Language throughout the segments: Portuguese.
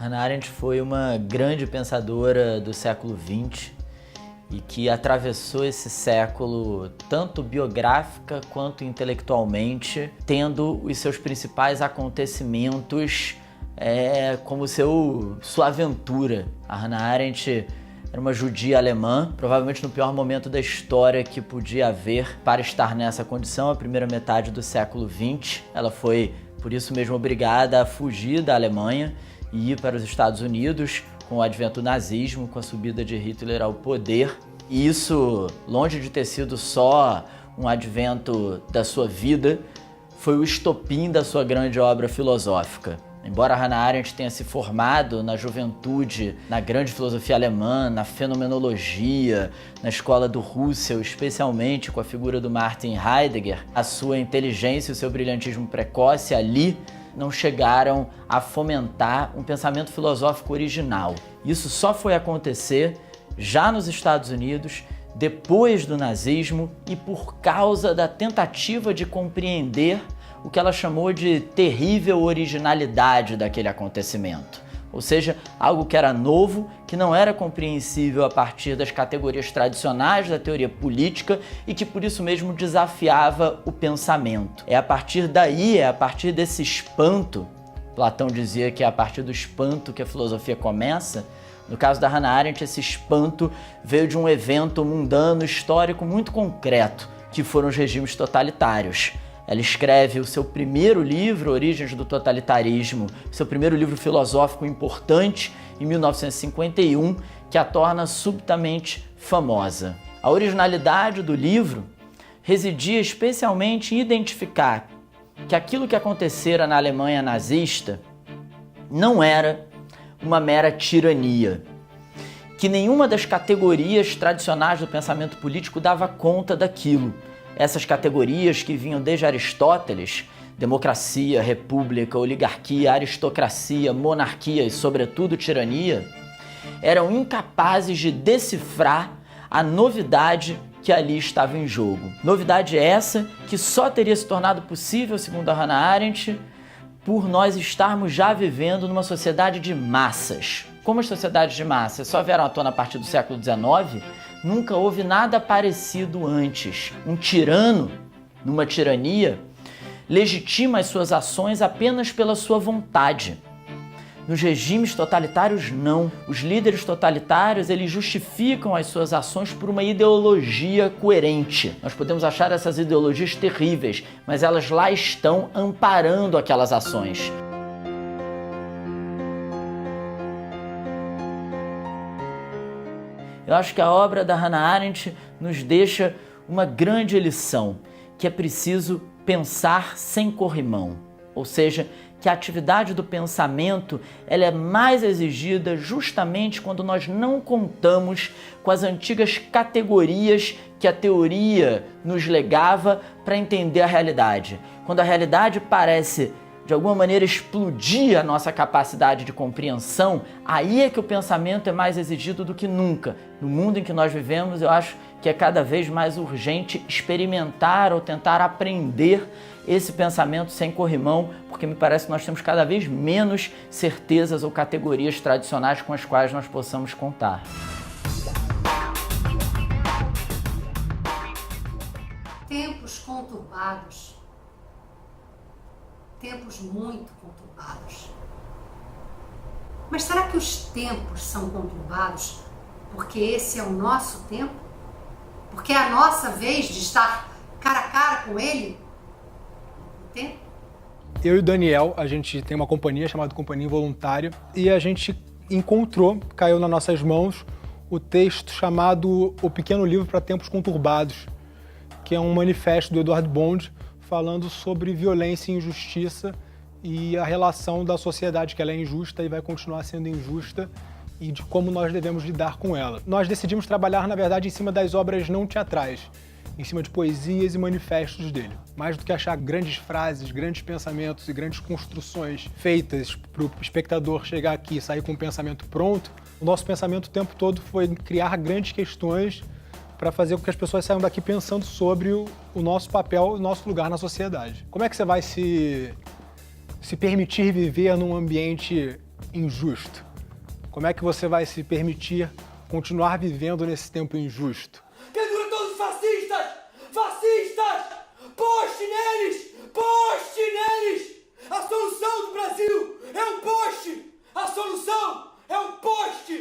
Hannah Arendt foi uma grande pensadora do século XX e que atravessou esse século tanto biográfica quanto intelectualmente, tendo os seus principais acontecimentos como sua aventura. A Hannah Arendt era uma judia alemã, provavelmente no pior momento da história que podia haver para estar nessa condição, a primeira metade do século XX. Ela foi, por isso mesmo, obrigada a fugir da Alemanha e ir para os Estados Unidos com o advento do nazismo, com a subida de Hitler ao poder. E isso, longe de ter sido só um advento da sua vida, foi o estopim da sua grande obra filosófica. Embora Hannah Arendt tenha se formado na juventude, na grande filosofia alemã, na fenomenologia, na escola do Husserl, especialmente com a figura do Martin Heidegger, a sua inteligência e o seu brilhantismo precoce ali não chegaram a fomentar um pensamento filosófico original. Isso só foi acontecer já nos Estados Unidos, depois do nazismo e por causa da tentativa de compreender o que ela chamou de terrível originalidade daquele acontecimento. Ou seja, algo que era novo, que não era compreensível a partir das categorias tradicionais da teoria política e que por isso mesmo desafiava o pensamento. É a partir daí, é a partir desse espanto, Platão dizia que é a partir do espanto que a filosofia começa. No caso da Hannah Arendt, esse espanto veio de um evento mundano, histórico muito concreto, que foram os regimes totalitários. Ela escreve o seu primeiro livro, Origens do Totalitarismo, seu primeiro livro filosófico importante, em 1951, que a torna subitamente famosa. A originalidade do livro residia especialmente em identificar que aquilo que acontecera na Alemanha nazista não era uma mera tirania, que nenhuma das categorias tradicionais do pensamento político dava conta daquilo. Essas categorias que vinham desde Aristóteles, democracia, república, oligarquia, aristocracia, monarquia e, sobretudo, tirania, eram incapazes de decifrar a novidade que ali estava em jogo. Novidade essa que só teria se tornado possível, segundo a Hannah Arendt, por nós estarmos já vivendo numa sociedade de massas. Como as sociedades de massas só vieram à tona a partir do século XIX, nunca houve nada parecido antes. Um tirano, numa tirania, legitima as suas ações apenas pela sua vontade. Nos regimes totalitários, não. Os líderes totalitários, eles justificam as suas ações por uma ideologia coerente. Nós podemos achar essas ideologias terríveis, mas elas lá estão amparando aquelas ações. Eu acho que a obra da Hannah Arendt nos deixa uma grande lição, que é preciso pensar sem corrimão. Ou seja, que a atividade do pensamento ela é mais exigida justamente quando nós não contamos com as antigas categorias que a teoria nos legava para entender a realidade. Quando a realidade parece de alguma maneira explodir a nossa capacidade de compreensão, aí é que o pensamento é mais exigido do que nunca. No mundo em que nós vivemos, eu acho que é cada vez mais urgente experimentar ou tentar aprender esse pensamento sem corrimão, porque me parece que nós temos cada vez menos certezas ou categorias tradicionais com as quais nós possamos contar. Tempos conturbados. Tempos muito conturbados. Mas será que os tempos são conturbados porque esse é o nosso tempo? Porque é a nossa vez de estar cara a cara com ele? O tempo? Eu e o Daniel, a gente tem uma companhia chamada Companhia Involuntária e a gente encontrou, caiu nas nossas mãos, o texto chamado O Pequeno Livro para Tempos Conturbados, que é um manifesto do Edward Bond falando sobre violência e injustiça e a relação da sociedade, que ela é injusta e vai continuar sendo injusta, e de como nós devemos lidar com ela. Nós decidimos trabalhar, na verdade, em cima das obras não teatrais, em cima de poesias e manifestos dele. Mais do que achar grandes frases, grandes pensamentos e grandes construções feitas para o espectador chegar aqui e sair com um pensamento pronto, o nosso pensamento o tempo todo foi criar grandes questões para fazer com que as pessoas saiam daqui pensando sobre o nosso papel, o nosso lugar na sociedade. Como é que você vai se permitir viver num ambiente injusto? Como é que você vai se permitir continuar vivendo nesse tempo injusto? Pendura todos os fascistas! Fascistas! Poste neles! Poste neles! A solução do Brasil é um poste! A solução é um poste!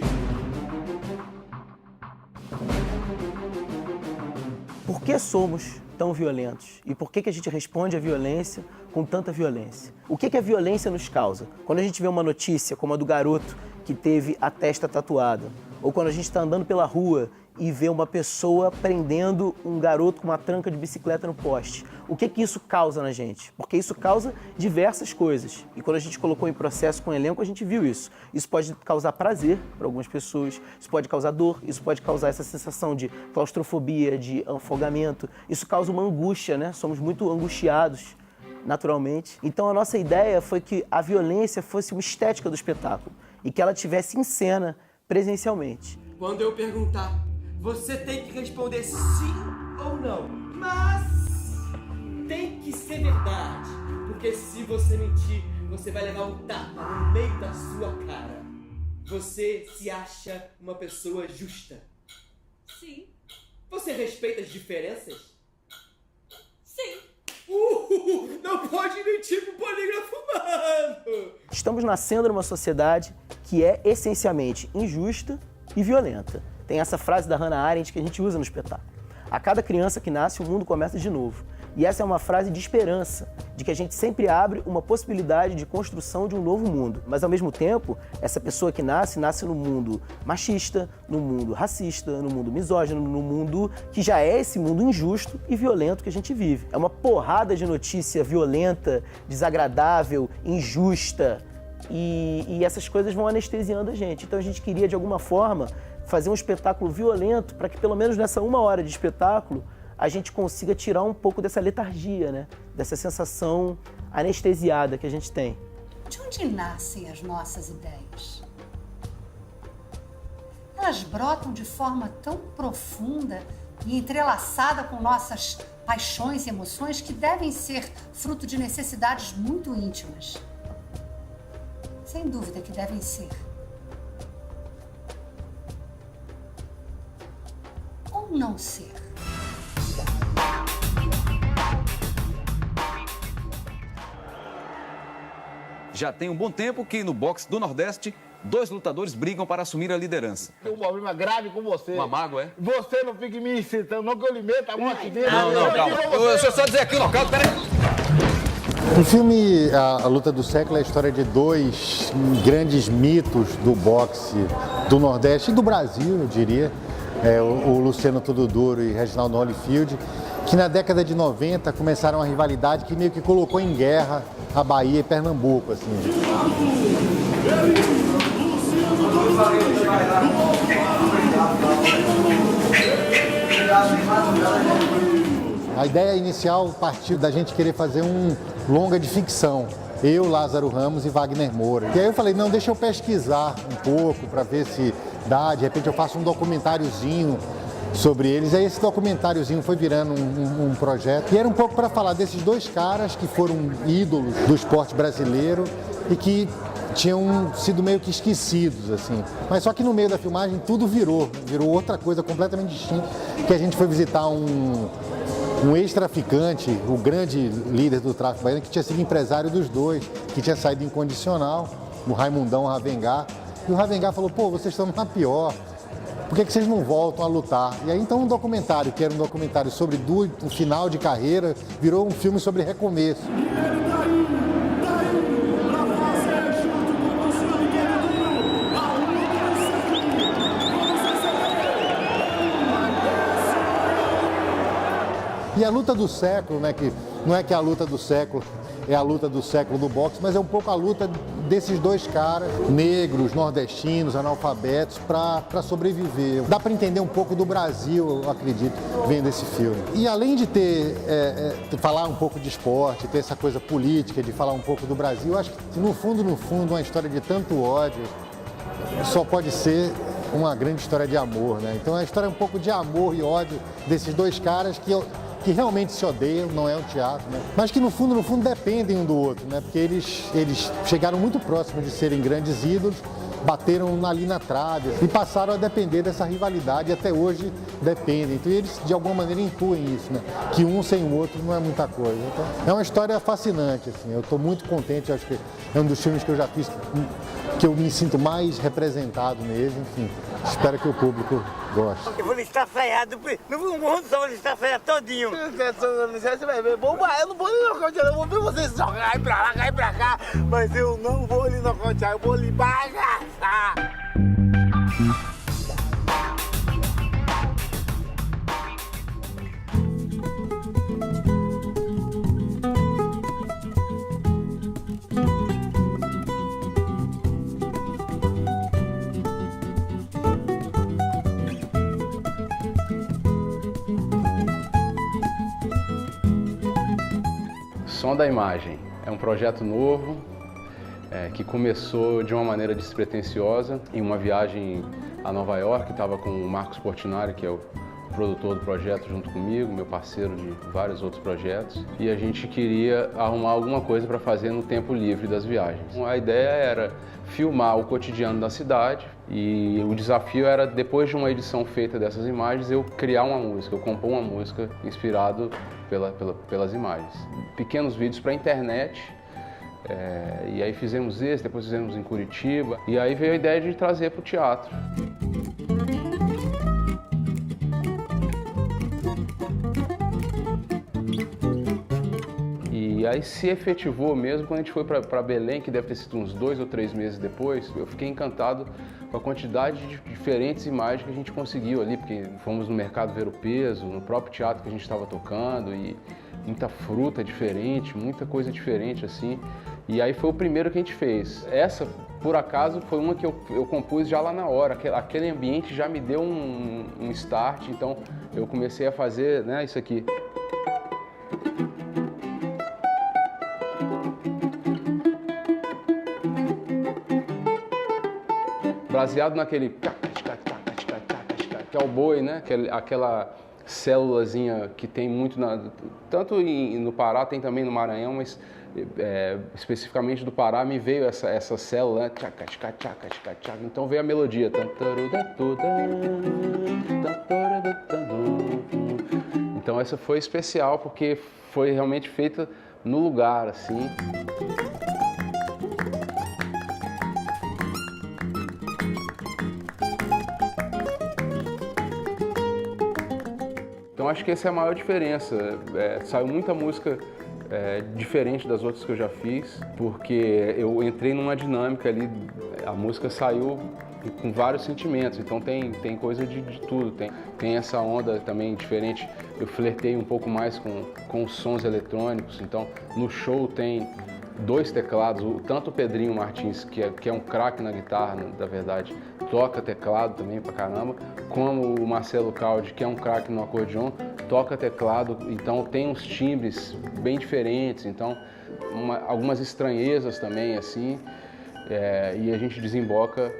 Por que somos tão violentos? E por que a gente responde à violência com tanta violência? O que a violência nos causa? Quando a gente vê uma notícia como a do garoto que teve a testa tatuada, ou quando a gente está andando pela rua e vê uma pessoa prendendo um garoto com uma tranca de bicicleta no poste, o que isso causa na gente? Porque isso causa diversas coisas. E quando a gente colocou em processo com o elenco, a gente viu isso. Isso pode causar prazer para algumas pessoas, isso pode causar dor, isso pode causar essa sensação de claustrofobia, de afogamento. Isso causa uma angústia, né? Somos muito angustiados, naturalmente. Então a nossa ideia foi que a violência fosse uma estética do espetáculo e que ela tivesse em cena presencialmente. Quando eu perguntar, você tem que responder sim ou não. Mas tem que ser verdade, porque se você mentir, você vai levar um tapa no meio da sua cara. Você se acha uma pessoa justa? Sim. Você respeita as diferenças? Sim. Não pode mentir com o polígrafo humano! Estamos nascendo numa sociedade que é essencialmente injusta e violenta. Tem essa frase da Hannah Arendt que a gente usa no espetáculo. A cada criança que nasce, o mundo começa de novo. E essa é uma frase de esperança, de que a gente sempre abre uma possibilidade de construção de um novo mundo. Mas, ao mesmo tempo, essa pessoa que nasce no mundo machista, no mundo racista, no mundo misógino, no mundo que já é esse mundo injusto e violento que a gente vive. É uma porrada de notícia violenta, desagradável, injusta, e essas coisas vão anestesiando a gente. Então, a gente queria, de alguma forma, fazer um espetáculo violento para que, pelo menos nessa 1 hora de espetáculo, a gente consiga tirar um pouco dessa letargia, né? Dessa sensação anestesiada que a gente tem. De onde nascem as nossas ideias? Elas brotam de forma tão profunda e entrelaçada com nossas paixões e emoções que devem ser fruto de necessidades muito íntimas. Sem dúvida que devem ser. Ou não ser. Já tem um bom tempo que no boxe do Nordeste, 2 lutadores brigam para assumir a liderança. Tem um problema grave com você. Uma mágoa, é? Você não fique me incitando, não que eu lhe meta a mão aqui dentro. Não, calma. Deixa eu só dizer aqui o local, peraí. O filme A Luta do Século é a história de 2 grandes mitos do boxe do Nordeste e do Brasil, eu diria. O Luciano Tudo Duro e Reginaldo Holyfield, que na década de 90 começaram uma rivalidade que meio que colocou em guerra a Bahia e Pernambuco, assim. A ideia inicial partiu da gente querer fazer um longa de ficção. Eu, Lázaro Ramos e Wagner Moura. E aí eu falei, não, deixa eu pesquisar um pouco para ver se dá, de repente eu faço um documentáriozinho sobre eles. Aí esse documentáriozinho foi virando um projeto. E era um pouco para falar desses 2 caras que foram ídolos do esporte brasileiro e que tinham sido meio que esquecidos, assim. Mas só que no meio da filmagem tudo virou outra coisa completamente distinta, que a gente foi visitar um ex-traficante, o grande líder do tráfico baiano, que tinha sido empresário dos 2, que tinha saído incondicional, o Raimundão Ravengar. E o Ravengar falou, pô, vocês estão na pior, por que vocês não voltam a lutar? E aí então um documentário, que era um documentário sobre o final de carreira, virou um filme sobre recomeço. E a luta do século, né, que não é que a luta do século é a luta do século do boxe, mas é um pouco a luta desses 2 caras, negros, nordestinos, analfabetos, para sobreviver. Dá para entender um pouco do Brasil, eu acredito, vendo esse filme. E além de falar um pouco de esporte, ter essa coisa política, de falar um pouco do Brasil, eu acho que no fundo, uma história de tanto ódio só pode ser uma grande história de amor, né? Então a história é um pouco de amor e ódio desses 2 caras que que realmente se odeiam, não é um teatro, né? Mas que no fundo dependem um do outro, né? Porque eles chegaram muito próximos de serem grandes ídolos, bateram ali na trave e passaram a depender dessa rivalidade e até hoje dependem. Então eles de alguma maneira intuem isso, né? Que um sem o outro não é muita coisa. Então, é uma história fascinante, assim. Eu estou muito contente, acho que é um dos filmes que eu já fiz que eu me sinto mais representado nele, enfim. Espero que o público goste. Eu vou listar freado, no mundo só vou listar freado todinho. Você vai ver, bomba, eu não vou lhe nocautear, eu vou ver vocês jogar, cai pra lá, cai pra cá, mas eu não vou lhe nocautear, eu vou lhe bagaçar. Som da Imagem é um projeto novo que começou de uma maneira despretensiosa em uma viagem a Nova York. Estava com o Marcos Portinari, que é o produtor do projeto, junto comigo, meu parceiro de vários outros projetos, e a gente queria arrumar alguma coisa para fazer no tempo livre das viagens. A ideia era filmar o cotidiano da cidade e o desafio era, depois de uma edição feita dessas imagens, eu criar uma música, eu compor uma música inspirado pelas imagens. Pequenos vídeos para a internet, e aí fizemos esse, depois fizemos em Curitiba, e aí veio a ideia de trazer para o teatro. E aí se efetivou mesmo quando a gente foi para Belém, que deve ter sido uns 2 ou 3 meses depois. Eu fiquei encantado com a quantidade de diferentes imagens que a gente conseguiu ali, porque fomos no mercado ver o peso, no próprio teatro que a gente estava tocando, e muita fruta diferente, muita coisa diferente assim. E aí foi o primeiro que a gente fez. Essa, por acaso, foi uma que eu compus já lá na hora. Aquele ambiente já me deu um start, então eu comecei a fazer, né, isso aqui. Baseado naquele que é o boi, né? Aquela célulazinha que tem muito tanto no Pará, tem também no Maranhão, mas especificamente do Pará me veio essa célula, né? Então veio a melodia. Então essa foi especial porque foi realmente feita no lugar, assim. Então acho que essa é a maior diferença. Saiu muita música diferente das outras que eu já fiz, porque eu entrei numa dinâmica ali, a música saiu com vários sentimentos, então tem coisa de tudo, tem essa onda também diferente. Eu flertei um pouco mais com os sons eletrônicos, então no show tem 2 teclados, tanto o Pedrinho Martins, que é um craque na guitarra, na verdade, toca teclado também pra caramba, como o Marcelo Caldi, que é um craque no acordeon, toca teclado, então tem uns timbres bem diferentes, então algumas estranhezas também, assim, e a gente desemboca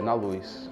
na luz.